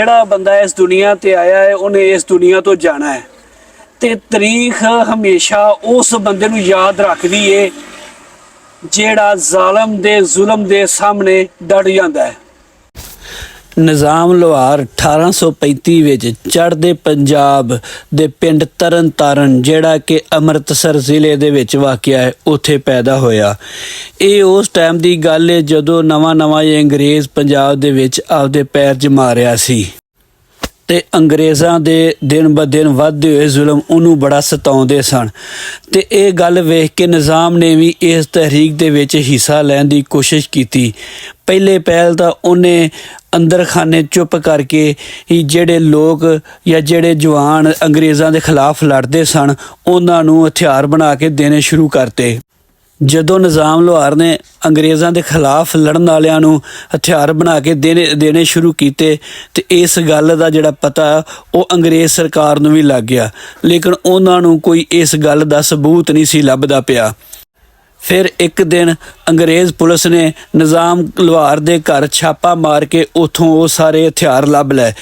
ਜਿਹੜਾ ਬੰਦਾ ਇਸ ਦੁਨੀਆ ਤੇ ਆਇਆ ਹੈ ਉਹਨੇ ਇਸ ਦੁਨੀਆ ਤੋਂ ਜਾਣਾ ਹੈ ਤੇ ਤਾਰੀਖ ਹਮੇਸ਼ਾ ਉਸ ਬੰਦੇ ਨੂੰ ਯਾਦ ਰੱਖਦੀ ਏ ਜਿਹੜਾ ਜ਼ਾਲਮ ਦੇ ਜ਼ੁਲਮ ਦੇ ਸਾਹਮਣੇ ਡਟ ਜਾਂਦਾ ਹੈ। ਨਿਜ਼ਾਮ ਲੋਹਾਰ 1835 ਵਿੱਚ ਚੜ੍ਹਦੇ ਪੰਜਾਬ ਦੇ ਪਿੰਡ ਤਰਨ ਤਾਰਨ ਜਿਹੜਾ ਕਿ ਅੰਮ੍ਰਿਤਸਰ ਜ਼ਿਲ੍ਹੇ ਦੇ ਵਿੱਚ ਵਾਕਿਆ ਹੈ ਉੱਥੇ ਪੈਦਾ ਹੋਇਆ। ਇਹ ਉਸ ਟਾਈਮ ਦੀ ਗੱਲ ਹੈ ਜਦੋਂ ਨਵਾਂ ਇਹ ਅੰਗਰੇਜ਼ ਪੰਜਾਬ ਦੇ ਵਿੱਚ ਆਪਦੇ ਪੈਰ ਜਮਾ ਰਿਹਾ ਸੀ ਤੇ ਅੰਗਰੇਜ਼ਾਂ ਦੇ ਦਿਨ ਬ ਦਿਨ ਵੱਧਦੇ ਹੋਏ ਜ਼ੁਲਮ ਉਹਨੂੰ ਬੜਾ ਸਤਾਉਂਦੇ ਸਨ ਤੇ ਇਹ ਗੱਲ ਵੇਖ ਕੇ ਨਿਜ਼ਾਮ ਨੇ ਵੀ ਇਸ ਤਹਿਰੀਕ ਦੇ ਵਿੱਚ ਹਿੱਸਾ ਲੈਣ ਦੀ ਕੋਸ਼ਿਸ਼ ਕੀਤੀ। ਪਹਿਲੇ ਪਹਿਲ ਤਾਂ ਉਹਨੇ ਅੰਦਰਖਾਨੇ ਚੁੱਪ ਕਰਕੇ ਹੀ ਜਿਹੜੇ ਲੋਕ ਜਾਂ ਜਿਹੜੇ ਜਵਾਨ ਅੰਗਰੇਜ਼ਾਂ ਦੇ ਖਿਲਾਫ ਲੜਦੇ ਸਨ ਉਹਨਾਂ ਨੂੰ ਹਥਿਆਰ ਬਣਾ ਕੇ ਦੇਣੇ ਸ਼ੁਰੂ ਕਰਤੇ। ਜਦੋਂ ਨਿਜ਼ਾਮ ਲੋਹਾਰ ਨੇ ਅੰਗਰੇਜ਼ਾਂ ਦੇ ਖਿਲਾਫ ਲੜਨ ਵਾਲਿਆਂ ਨੂੰ ਹਥਿਆਰ ਬਣਾ ਕੇ ਦੇਣੇ ਸ਼ੁਰੂ ਕੀਤੇ ਤੇ ਇਸ ਗੱਲ ਦਾ ਜਿਹੜਾ ਪਤਾ ਉਹ ਅੰਗਰੇਜ਼ ਸਰਕਾਰ ਨੂੰ ਵੀ ਲੱਗ ਗਿਆ, ਲੇਕਿਨ ਉਹਨਾਂ ਨੂੰ ਕੋਈ ਇਸ ਗੱਲ ਦਾ ਸਬੂਤ ਨਹੀਂ ਸੀ ਲੱਭਦਾ ਪਿਆ। ਫਿਰ ਇੱਕ ਦਿਨ ਅੰਗਰੇਜ਼ ਪੁਲਿਸ ਨੇ ਨਿਜ਼ਾਮ ਲੋਹਾਰ ਦੇ ਘਰ ਛਾਪਾ ਮਾਰ ਕੇ ਉੱਥੋਂ ਉਹ ਸਾਰੇ ਹਥਿਆਰ ਲੱਭ ਲਏ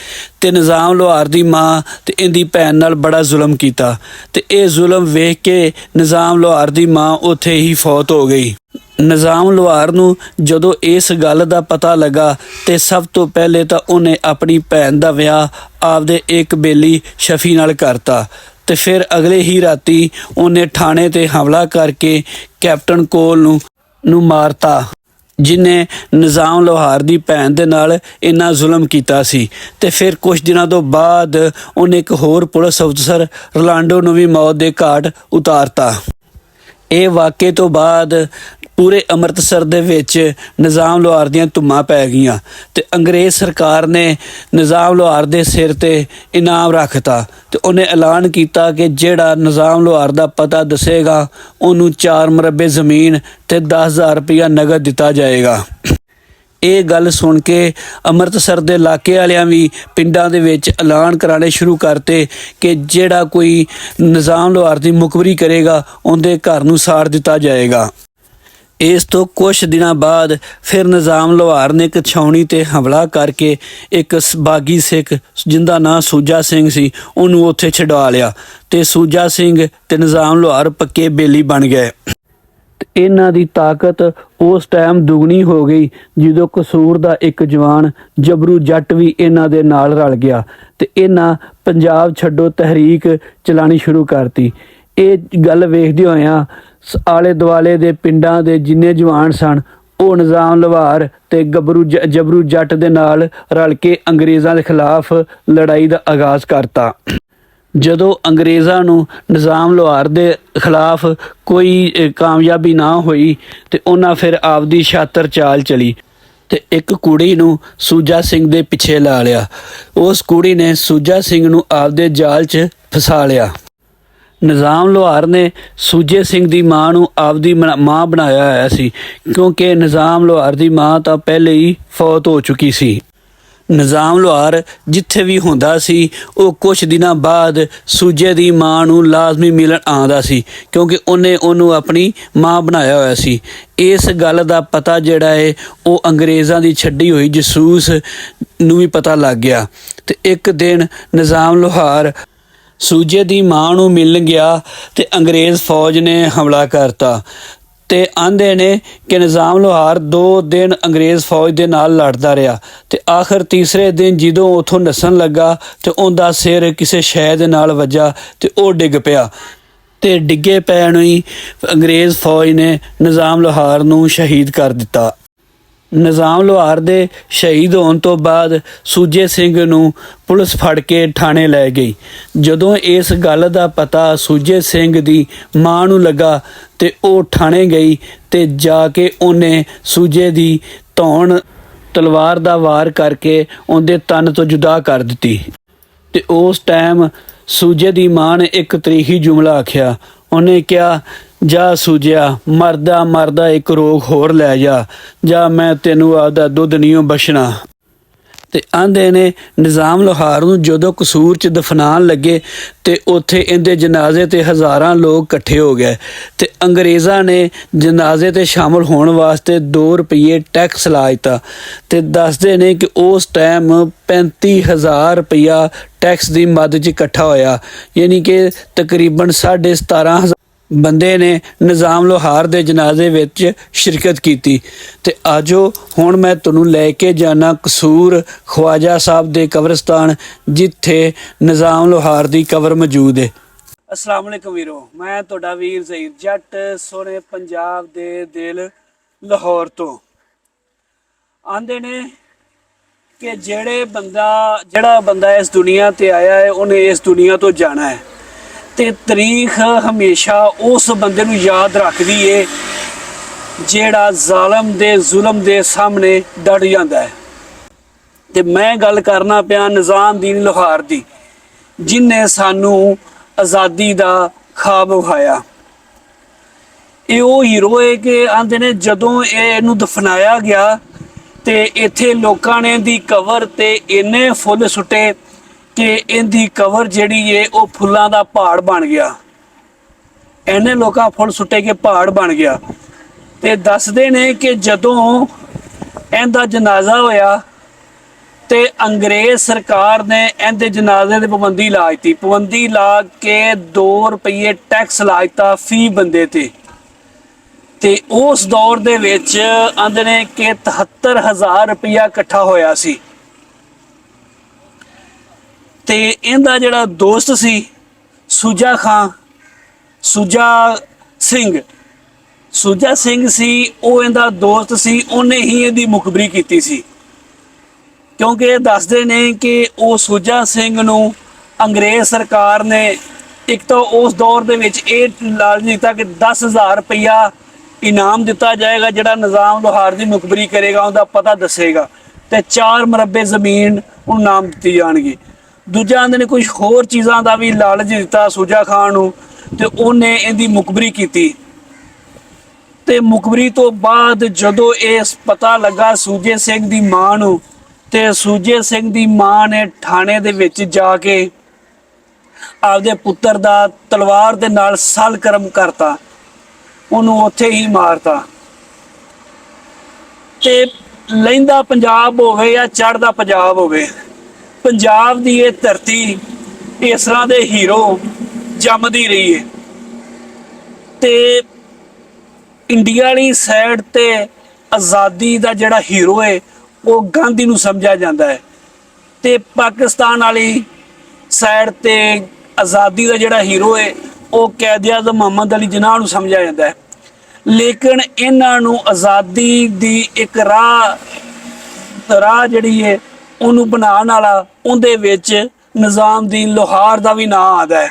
ਤੇ ਨਿਜ਼ਾਮ ਲੋਹਾਰ ਦੀ ਮਾਂ ਤੇ ਇਹਦੀ ਭੈਣ ਨਾਲ ਬੜਾ ਜ਼ੁਲਮ ਕੀਤਾ ਤੇ ਇਹ ਜ਼ੁਲਮ ਵੇਖ ਕੇ ਨਿਜ਼ਾਮ ਲੋਹਾਰ ਦੀ ਮਾਂ ਉੱਥੇ ਹੀ ਫੌਤ ਹੋ ਗਈ। ਨਿਜ਼ਾਮ ਲੋਹਾਰ ਨੂੰ ਜਦੋਂ ਇਸ ਗੱਲ ਦਾ ਪਤਾ ਲੱਗਾ ਤੇ ਸਭ ਤੋਂ ਪਹਿਲੇ ਤਾਂ ਉਹਨੇ ਆਪਣੀ ਭੈਣ ਦਾ ਵਿਆਹ ਆਪਦੇ ਇੱਕ ਬੇਲੀ ਸ਼ਫੀ ਨਾਲ ਕਰਤਾ ਤੇ ਫਿਰ ਅਗਲੇ ਹੀ ਰਾਤੀ ਉਹਨੇ ਥਾਣੇ ਤੇ ਹਮਲਾ ਕਰਕੇ ਕੈਪਟਨ ਕੋਲ ਨੂੰ ਮਾਰਤਾ ਜਿਨੇ ਨਿਜ਼ਾਮ ਲੋਹਾਰ ਦੀ ਭੈਣ ਦੇ ਨਾਲ ਇੰਨਾ ਜ਼ੁਲਮ ਕੀਤਾ ਸੀ। ਤੇ ਫਿਰ ਕੁਝ ਦਿਨਾਂ ਤੋਂ ਬਾਅਦ ਉਹਨੇ ਇੱਕ ਹੋਰ ਪੁਲਿਸ ਅਫਸਰ ਰੋਨਾਲਡੋ ਨੂੰ ਵੀ ਮੌਤ ਦੇ ਘਾਟ ਉਤਾਰਤਾ। ਇਹ ਵਾक़ੇ ਤੋਂ ਬਾਅਦ ਪੂਰੇ ਅੰਮ੍ਰਿਤਸਰ ਦੇ ਵਿੱਚ ਨਿਜ਼ਾਮ ਲੋਹਾਰ ਦੀਆਂ ਧੁੰਮਾਂ ਪੈ ਗਈਆਂ ਤੇ ਅੰਗਰੇਜ਼ ਸਰਕਾਰ ਨੇ ਨਿਜ਼ਾਮ ਲੋਹਾਰ ਦੇ ਸਿਰ ਤੇ ਇਨਾਮ ਰੱਖਤਾ ਤੇ ਉਹਨੇ ਐਲਾਨ ਕੀਤਾ ਕਿ ਜਿਹੜਾ ਨਿਜ਼ਾਮ ਲੋਹਾਰ ਦਾ ਪਤਾ ਦੱਸੇਗਾ ਉਹਨੂੰ 4 ਮਰਬੇ ਜ਼ਮੀਨ ਤੇ 10,000 ਰੁਪਇਆ ਨਗਦ ਦਿੱਤਾ ਜਾਏਗਾ। ਇਹ ਗੱਲ ਸੁਣ ਕੇ ਅੰਮ੍ਰਿਤਸਰ ਦੇ ਇਲਾਕੇ ਵਾਲਿਆਂ ਵੀ ਪਿੰਡਾਂ ਦੇ ਵਿੱਚ ਐਲਾਨ ਕਰਾਣੇ ਸ਼ੁਰੂ ਕਰਤੇ ਕਿ ਜਿਹੜਾ ਕੋਈ ਨਿਜ਼ਾਮ ਲੋਹਾਰ ਦੀ ਮੁਖਬਰੀ ਕਰੇਗਾ ਉਹਦੇ ਘਰ ਨੂੰ ਸਾੜ ਦਿੱਤਾ ਜਾਏਗਾ। ਇਸ ਤੋਂ ਕੁਝ ਦਿਨਾਂ ਬਾਅਦ ਫਿਰ ਨਿਜ਼ਾਮ ਲੋਹਾਰ ਨੇ ਇੱਕ ਛਾਉਣੀ ਤੇ ਹਮਲਾ ਕਰਕੇ ਇੱਕ ਬਾਗੀ ਸਿੱਖ ਜਿਹਦਾ ਨਾਂ ਸੂਜਾ ਸਿੰਘ ਸੀ ਉਹਨੂੰ ਉੱਥੇ ਛੁਡਾ ਲਿਆ ਤੇ ਸੂਜਾ ਸਿੰਘ ਤੇ ਨਿਜ਼ਾਮ ਲੋਹਾਰ ਪੱਕੇ ਬੇਲੀ ਬਣ ਗਏ। ਇਹਨਾਂ ਦੀ ਤਾਕਤ ਉਸ ਟਾਈਮ ਦੁਗਣੀ ਹੋ ਗਈ ਜਦੋਂ ਕਸੂਰ ਦਾ ਇੱਕ ਜਵਾਨ ਜਬਰੂ ਜੱਟ ਵੀ ਇਹਨਾਂ ਦੇ ਨਾਲ ਰਲ ਗਿਆ ਤੇ ਇਹਨਾਂ ਪੰਜਾਬ ਛੱਡੋ ਤਹਿਰੀਕ ਚਲਾਣੀ ਸ਼ੁਰੂ ਕਰਤੀ। ਇਹ ਗੱਲ ਵੇਖਦੇ ਹੋਇਆਂ ਆਲੇ ਦੁਆਲੇ ਦੇ ਪਿੰਡਾਂ ਦੇ ਜਿੰਨੇ ਜਵਾਨ ਸਨ ਉਹ ਨਿਜ਼ਾਮ ਲੋਹਾਰ ਤੇ ਜਬਰੂ ਜੱਟ ਦੇ ਨਾਲ ਰਲ ਕੇ ਅੰਗਰੇਜ਼ਾਂ ਦੇ ਖਿਲਾਫ ਲੜਾਈ ਦਾ ਆਗਾਜ਼ ਕਰਤਾ। ਜਦੋਂ ਅੰਗਰੇਜ਼ਾਂ ਨੂੰ ਨਿਜ਼ਾਮ ਲੋਹਾਰ ਦੇ ਖਿਲਾਫ ਕੋਈ ਕਾਮਯਾਬੀ ਨਾ ਹੋਈ ਤੇ ਉਹਨਾਂ ਫਿਰ ਆਪਦੀ ਸ਼ਾਤਰ ਚਾਲ ਚਲੀ ਤੇ ਇੱਕ ਕੁੜੀ ਨੂੰ ਸੂਜਾ ਸਿੰਘ ਦੇ ਪਿੱਛੇ ਲਾ ਲਿਆ। ਉਸ ਕੁੜੀ ਨੇ ਸੂਜਾ ਸਿੰਘ ਨੂੰ ਆਪਦੇ ਜਾਲ 'ਚ ਫਸਾ ਲਿਆ। ਨਿਜ਼ਾਮ ਲੋਹਾਰ ਨੇ ਸੂਜੇ ਸਿੰਘ ਦੀ ਮਾਂ ਨੂੰ ਆਪਦੀ ਮਾਂ ਬਣਾਇਆ ਹੋਇਆ ਸੀ ਕਿਉਂਕਿ ਨਿਜ਼ਾਮ ਲੋਹਾਰ ਦੀ ਮਾਂ ਤਾਂ ਪਹਿਲੇ ਹੀ ਫੌਤ ਹੋ ਚੁੱਕੀ ਸੀ। ਨਿਜ਼ਾਮ ਲੋਹਾਰ ਜਿੱਥੇ ਵੀ ਹੁੰਦਾ ਸੀ ਉਹ ਕੁਝ ਦਿਨਾਂ ਬਾਅਦ ਸੂਜੇ ਦੀ ਮਾਂ ਨੂੰ ਲਾਜ਼ਮੀ ਮਿਲਣ ਆਉਂਦਾ ਸੀ ਕਿਉਂਕਿ ਉਹਨੂੰ ਆਪਣੀ ਮਾਂ ਬਣਾਇਆ ਹੋਇਆ ਸੀ। ਇਸ ਗੱਲ ਦਾ ਪਤਾ ਜਿਹੜਾ ਹੈ ਉਹ ਅੰਗਰੇਜ਼ਾਂ ਦੀ ਛੱਡੀ ਹੋਈ ਜਸੂਸ ਨੂੰ ਵੀ ਪਤਾ ਲੱਗ ਗਿਆ ਤੇ ਇੱਕ ਦਿਨ ਨਿਜ਼ਾਮ ਲੋਹਾਰ ਸੂਜੇ ਦੀ ਮਾਂ ਨੂੰ ਮਿਲਣ ਗਿਆ ਤੇ ਅੰਗਰੇਜ਼ ਫੌਜ ਨੇ ਹਮਲਾ ਕਰਤਾ ਤੇ ਆਂਦੇ ਨੇ ਕਿ ਨਿਜ਼ਾਮ ਲੋਹਾਰ 2 ਦਿਨ ਅੰਗਰੇਜ਼ ਫੌਜ ਦੇ ਨਾਲ ਲੜਦਾ ਰਿਹਾ ਤੇ ਆਖਰ ਤੀਸਰੇ ਦਿਨ ਜਦੋਂ ਉੱਥੋਂ ਨੱਸਣ ਲੱਗਾ ਤੇ ਉਹਦਾ ਸਿਰ ਕਿਸੇ ਸ਼ੈ ਦੇ ਨਾਲ ਵੱਜਾ ਤੇ ਉਹ ਡਿੱਗ ਪਿਆ ਤੇ ਡਿੱਗੇ ਪੈਣ ਹੀ ਅੰਗਰੇਜ਼ ਫੌਜ ਨੇ ਨਿਜ਼ਾਮ ਲੋਹਾਰ ਨੂੰ ਸ਼ਹੀਦ ਕਰ ਦਿੱਤਾ। ਨਿਜ਼ਾਮ ਲੋਹਾਰ ਦੇ ਸ਼ਹੀਦ ਹੋਣ ਤੋਂ ਬਾਅਦ ਸੂਜੇ ਸਿੰਘ ਨੂੰ ਪੁਲਿਸ ਫੜ ਕੇ ਥਾਣੇ ਲੈ ਗਈ। ਜਦੋਂ ਇਸ ਗੱਲ ਦਾ ਪਤਾ ਸੂਜੇ ਸਿੰਘ ਦੀ ਮਾਂ ਨੂੰ ਲੱਗਾ ਤੇ ਉਹ ਥਾਣੇ ਗਈ ਤੇ ਜਾ ਕੇ ਉਹਨੇ ਸੂਜੇ ਦੀ ਧੌਣ ਤਲਵਾਰ ਦਾ ਵਾਰ ਕਰਕੇ ਉਹਦੇ ਤਨ ਤੋਂ ਜੁਦਾ ਕਰ ਦਿੱਤੀ ਤੇ ਉਸ ਟਾਈਮ ਸੂਜੇ ਦੀ ਮਾਂ ਨੇ ਇੱਕ ਤਰੀਖੀ ਜੁਮਲਾ ਆਖਿਆ। ਉਹਨੇ ਕਿਹਾ, ਜਾ ਸੂਜਿਆ ਮਰਦਾ ਮਰਦਾ ਇੱਕ ਰੋਗ ਹੋਰ ਲੈ ਜਾ ਮੈਂ ਤੈਨੂੰ ਆਪਦਾ ਦੁੱਧ ਨਹੀਂ ਬਖਸ਼ਣਾ। ਤੇ ਆਂਦੇ ਨੇ ਨਿਜ਼ਾਮ ਲੋਹਾਰ ਨੂੰ ਜਦੋਂ ਕਸੂਰ 'ਚ ਦਫਨਾਉਣ ਲੱਗੇ ਤੇ ਉੱਥੇ ਇਹਦੇ ਜਨਾਜ਼ੇ ਤੇ ਹਜ਼ਾਰਾਂ ਲੋਕ ਇਕੱਠੇ ਹੋ ਗਏ ਤੇ ਅੰਗਰੇਜ਼ਾਂ ਨੇ ਜਨਾਜ਼ੇ ਤੇ ਸ਼ਾਮਲ ਹੋਣ ਵਾਸਤੇ 2 ਰੁਪਏ ਟੈਕਸ ਲਾ ਦਿੱਤਾ ਤੇ ਦੱਸਦੇ ਨੇ ਕਿ ਉਸ ਟਾਈਮ 35,000 ਰੁਪਇਆ ਟੈਕਸ ਦੀ ਮਦ 'ਚ ਇਕੱਠਾ ਹੋਇਆ, ਯਾਨੀ ਕਿ ਤਕਰੀਬਨ 17,500 ਬੰਦੇ ਨੇ ਨਿਜ਼ਾਮ ਲੋਹਾਰ ਦੇ ਜਨਾਜ਼ੇ ਵਿੱਚ ਸ਼ਿਰਕਤ ਕੀਤੀ। ਤੇ ਆਜੋ ਹੁਣ ਮੈਂ ਤੁਹਾਨੂੰ ਲੈ ਕੇ ਜਾਣਾ ਕਸੂਰ ਖਵਾਜਾ ਸਾਹਿਬ ਦੇ ਕਬਰਸਤਾਨ, ਜਿੱਥੇ ਨਿਜ਼ਾਮ ਲੋਹਾਰ ਦੀ ਕਬਰ ਮੌਜੂਦ ਹੈ। अस्सलाम वालेकुम वीरो, मैं ਤੁਹਾਡਾ ਵੀਰ ਜ਼ਹੀਰ ਜੱਟ ਸੋਹਣੇ ਪੰਜਾਬ ਦੇ ਦਿਲ ਲਾਹੌਰ ਤੋਂ। ਆਂਦੇ ਨੇ ਕਿ ਜਿਹੜਾ ਬੰਦਾ ਇਸ ਦੁਨੀਆ ਤੇ ਆਇਆ ਹੈ ਉਹਨੇ ਇਸ ਦੁਨੀਆ ਤੋਂ ਜਾਣਾ ਹੈ ਤੇ ਤਾਰੀਖ ਹਮੇਸ਼ਾ ਉਸ ਬੰਦੇ ਨੂੰ ਯਾਦ ਰੱਖਦੀ ਏ ਜਿਹੜਾ ਜ਼ਾਲਮ ਦੇ ਜ਼ੁਲਮ ਦੇ ਸਾਹਮਣੇ ਡਟ ਜਾਂਦਾ ਹੈ। ਤੇ ਮੈਂ ਗੱਲ ਕਰਨਾ ਪਿਆ ਨਿਜ਼ਾਮਦੀਨ ਲੋਹਾਰ ਦੀ, ਜਿਨ੍ਹਾਂ ਸਾਨੂੰ ਆਜ਼ਾਦੀ ਦਾ ਖਾਬ ਵਿਖਾਇਆ। ਇਹ ਉਹ ਹੀਰੋ ਹੈ ਕਿ ਆਂਦੇ ਨੇ ਜਦੋਂ ਇਹਨੂੰ ਦਫਨਾਇਆ ਗਿਆ ਤੇ ਇੱਥੇ ਲੋਕਾਂ ਨੇ ਦੀ ਕਬਰ ਤੇ ਇੰਨੇ ਫੁੱਲ ਸੁੱਟੇ ਕਿ ਇਹਦੀ ਕਬਰ ਜਿਹੜੀ ਏ ਉਹ ਫੁੱਲਾਂ ਦਾ ਪਹਾੜ ਬਣ ਗਿਆ। ਇਹਨੇ ਲੋਕਾਂ ਫੁੱਲ ਸੁੱਟੇ ਕਿ ਪਹਾੜ ਬਣ ਗਿਆ। ਤੇ ਦੱਸਦੇ ਨੇ ਕਿ ਜਦੋਂ ਇਹਦਾ ਜਨਾਜ਼ਾ ਹੋਇਆ ਤੇ ਅੰਗਰੇਜ਼ ਸਰਕਾਰ ਨੇ ਇਹਦੇ ਜਨਾਜ਼ੇ ਦੀ ਪਾਬੰਦੀ ਲਾ ਦਿੱਤੀ। ਪਾਬੰਦੀ ਲਾ ਕੇ 2 ਰੁਪਏ ਟੈਕਸ ਲਾ ਦਿੱਤਾ ਫੀ ਬੰਦੇ ਤੇ ਉਸ ਦੌਰ ਦੇ ਵਿੱਚ ਆਂਦੇ ਨੇ ਕਿ 73,000 ਰੁਪਇਆ ਇਕੱਠਾ ਹੋਇਆ ਸੀ। ਤੇ ਇਹਦਾ ਜਿਹੜਾ ਦੋਸਤ ਸੀ ਸੁਜਾ ਸਿੰਘ ਸੀ, ਉਹ ਇਹਦਾ ਦੋਸਤ ਸੀ, ਉਹਨੇ ਹੀ ਇਹਦੀ ਮੁਖਬਰੀ ਕੀਤੀ ਸੀ। ਕਿਉਂਕਿ ਇਹ ਦੱਸਦੇ ਨੇ ਕਿ ਉਹ ਸੁਜਾ ਸਿੰਘ ਨੂੰ ਅੰਗਰੇਜ਼ ਸਰਕਾਰ ਨੇ ਇੱਕ ਤਾਂ ਉਸ ਦੌਰ ਦੇ ਵਿੱਚ ਇਹ ਲਾਲਚ ਦਿੱਤਾ ਕਿ 10,000 ਰੁਪਇਆ ਇਨਾਮ ਦਿੱਤਾ ਜਾਏਗਾ ਜਿਹੜਾ ਨਿਜ਼ਾਮ ਲੋਹਾਰ ਦੀ ਮੁਖਬਰੀ ਕਰੇਗਾ, ਉਹਦਾ ਪਤਾ ਦੱਸੇਗਾ, ਤੇ 4 ਮਰਬੇ ਜ਼ਮੀਨ ਉਹਨੂੰ ਨਾਮ ਦਿੱਤੀ ਜਾਣਗੀ। ਦੂਜਾ ਆਂਦੇ ਨੇ ਕੁਝ ਹੋਰ ਚੀਜ਼ਾਂ ਦਾ ਵੀ ਲਾਲਚ ਦਿੱਤਾ ਸੁਜਾ ਖਾਨ ਨੂੰ, ਤੇ ਉਹਨੇ ਇਹਦੀ ਮੁਖਬਰੀ ਕੀਤੀ। ਤੇ ਮੁਖਬਰੀ ਤੋਂ ਬਾਅਦ ਜਦੋਂ ਇਹ ਪਤਾ ਲੱਗਾ ਸੁਜੇ ਸਿੰਘ ਦੀ ਮਾਂ ਨੂੰ, ਤੇ ਸੁਜੇ ਸਿੰਘ ਦੀ ਮਾਂ ਨੇ ਥਾਣੇ ਦੇ ਵਿੱਚ ਜਾ ਕੇ ਆਪਦੇ ਪੁੱਤਰ ਦਾ ਤਲਵਾਰ ਦੇ ਨਾਲ ਸਲਕਰਮ ਕਰਤਾ, ਉਹਨੂੰ ਉੱਥੇ ਹੀ ਮਾਰਤਾ। ਤੇ ਲਹਿੰਦਾ ਪੰਜਾਬ ਹੋਵੇ ਜਾਂ ਚੜ੍ਹਦਾ ਪੰਜਾਬ ਹੋਵੇ, ਪੰਜਾਬ ਦੀ ਇਹ ਧਰਤੀ ਇਸ ਤਰ੍ਹਾਂ ਦੇ ਹੀਰੋ ਜੰਮਦੀ ਰਹੀ ਹੈ। ਤੇ ਇੰਡੀਆ ਵਾਲੀ ਸਾਈਡ ਤੇ ਆਜ਼ਾਦੀ ਦਾ ਜਿਹੜਾ ਹੀਰੋ ਹੈ ਉਹ ਗਾਂਧੀ ਨੂੰ ਸਮਝਿਆ ਜਾਂਦਾ ਹੈ, ਤੇ ਪਾਕਿਸਤਾਨ ਵਾਲੀ ਸਾਈਡ ਤੇ ਆਜ਼ਾਦੀ ਦਾ ਜਿਹੜਾ ਹੀਰੋ ਹੈ ਉਹ ਕਾਇਦ-ਏ-ਆਜ਼ਮ ਮੁਹੰਮਦ ਅਲੀ ਜਿਨਾਹ ਨੂੰ ਸਮਝਿਆ ਜਾਂਦਾ ਹੈ। ਲੇਕਿਨ ਇਹਨਾਂ ਨੂੰ ਆਜ਼ਾਦੀ ਦੀ ਇੱਕ ਰਾਹ ਜਿਹੜੀ ਹੈ ਉਹਨੂੰ ਬਣਾਉਣ ਵਾਲਾ, ਉਹਦੇ ਵਿੱਚ ਨਿਜ਼ਾਮਦੀਨ ਲੋਹਾਰ ਦਾ ਵੀ ਨਾਂ ਆਉਂਦਾ ਹੈ।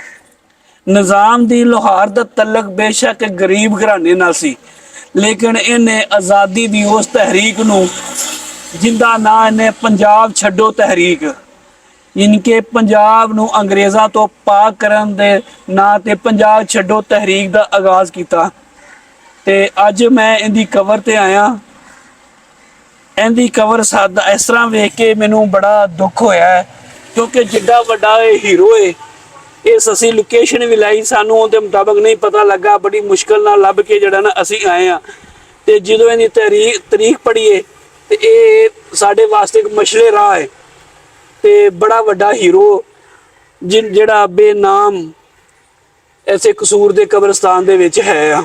ਨਿਜ਼ਾਮਦੀਨ ਲੋਹਾਰ ਦਾ ਤਲਕ ਬੇਸ਼ੱਕ ਗਰੀਬ ਘਰਾਣੇ ਨਾਲ ਸੀ, ਲੇਕਿਨ ਇਹਨੇ ਆਜ਼ਾਦੀ ਦੀ ਉਸ ਤਹਿਰੀਕ ਨੂੰ, ਜਿੰਦਾ ਨਾਂ ਇਹਨੇ ਪੰਜਾਬ ਛੱਡੋ ਤਹਿਰੀਕ, ਯਾਨੀ ਕਿ ਪੰਜਾਬ ਨੂੰ ਅੰਗਰੇਜ਼ਾਂ ਤੋਂ ਪਾਕ ਕਰਨ ਦੇ ਨਾਂ ਤੇ ਪੰਜਾਬ ਛੱਡੋ ਤਹਿਰੀਕ ਦਾ ਆਗਾਜ਼ ਕੀਤਾ। ਤੇ ਅੱਜ ਮੈਂ ਇਹਦੀ ਕਬਰ ਤੇ ਆਇਆ। ਇਹਦੀ ਕਬਰ ਸਾਦਾ ਇਸ ਤਰ੍ਹਾਂ ਵੇਖ ਕੇ ਮੈਨੂੰ ਬੜਾ ਦੁੱਖ ਹੋਇਆ ਹੈ, ਕਿਉਂਕਿ ਜਿੱਡਾ ਵੱਡਾ ਇਹ ਹੀਰੋ ਹੈ, ਇਸ ਅਸੀਂ ਲੋਕੇਸ਼ਨ ਵੀ ਲਾਈ, ਸਾਨੂੰ ਉਹਦੇ ਮੁਤਾਬਕ ਨਹੀਂ ਪਤਾ ਲੱਗਾ, ਬੜੀ ਮੁਸ਼ਕਲ ਨਾਲ ਲੱਭ ਕੇ ਜਿਹੜਾ ਨਾ ਅਸੀਂ ਆਏ ਹਾਂ। ਤੇ ਜਦੋਂ ਇਹਦੀ ਤਾਰੀਖ ਪੜ੍ਹੀਏ ਤੇ ਇਹ ਸਾਡੇ ਵਾਸਤੇ ਇੱਕ ਮਸ਼ਲੇ ਰਾਹ ਹੈ। ਤੇ ਬੜਾ ਵੱਡਾ ਹੀਰੋ ਜਿਹੜਾ ਬੇਨਾਮ ਐਸੇ ਕਸੂਰ ਦੇ ਕਬਰਸਤਾਨ ਦੇ ਵਿੱਚ ਹੈ ਆ।